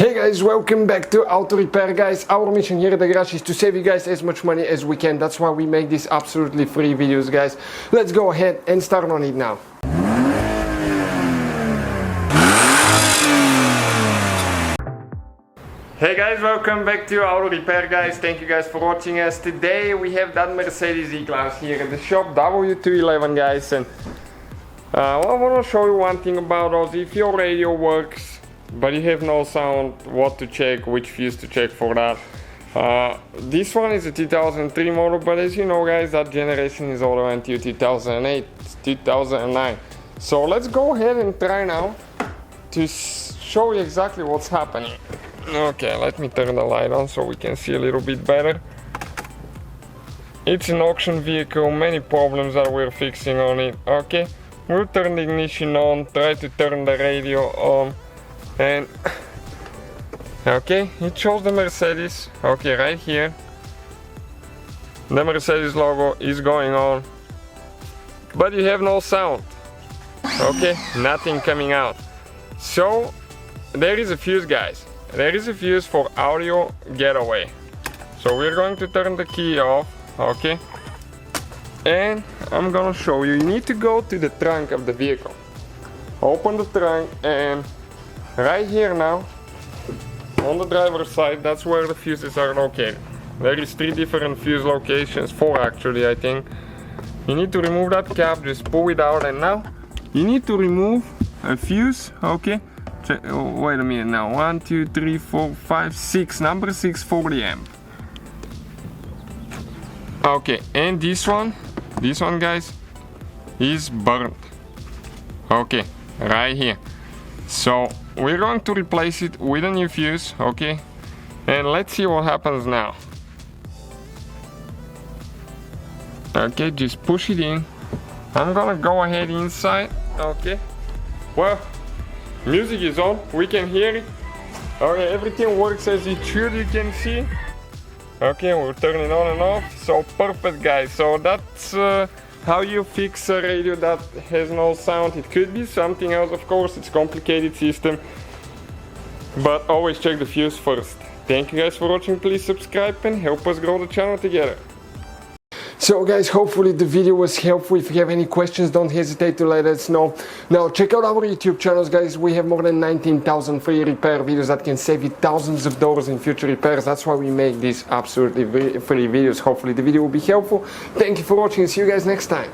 Hey guys, welcome back to Auto Repair, guys. Our mission here at the garage is to save you guys as much money as we can. That's why we make these absolutely free videos, guys. Let's go ahead and start on it now. Hey guys, welcome back to Auto Repair, guys. Thank you guys for watching us. Today we have that Mercedes E-Class here at the shop, W211, guys. And I want to show you one thing about those. If your radio works but you have no sound, what to check, which fuse to check for that. This one is a 2003 model, but as you know, guys, that generation is all around 2008, 2009. So let's go ahead and try now to show you exactly what's happening. Okay, let me turn the light on so we can see a little bit better. It's an auction vehicle, many problems that we're fixing on it. Okay, we'll turn the ignition on, try to turn the radio on. And okay, it shows the Mercedes, okay, right here. The Mercedes logo is going on, but you have no sound. Okay, nothing coming out. So there is a fuse, guys. There is a fuse for audio getaway. So we're going to turn the key off, okay? And I'm gonna show you. You need to go to the trunk of the vehicle. Open the trunk, and right here now, on the driver's side, that's where the fuses are located. There is 3 different fuse locations, 4 actually, I think. You need to remove that cap, just pull it out, and now you need to remove a fuse, okay? Check, oh, wait a minute now, 1, 2, 3, 4, 5, 6, number 6, 40 amp. Okay, and this one, guys, is burnt. Okay, right here. So we're going to replace it with a new fuse, okay? And let's see what happens now. Okay, just push it in. I'm gonna go ahead inside, okay? Well, music is on, we can hear it. Okay, everything works as it should, you can see. Okay, we'll turn it on and off. So perfect, guys. So that's how you fix a radio that has no sound. It could be something else, of course, it's a complicated system, but always check the fuse first. Thank you guys for watching, please subscribe and help us grow the channel together. So guys, hopefully the video was helpful. If you have any questions, don't hesitate to let us know. Now check out our YouTube channels, guys. We have more than 19,000 free repair videos that can save you thousands of dollars in future repairs. That's why we make these absolutely free videos. Hopefully the video will be helpful. Thank you for watching. See you guys next time.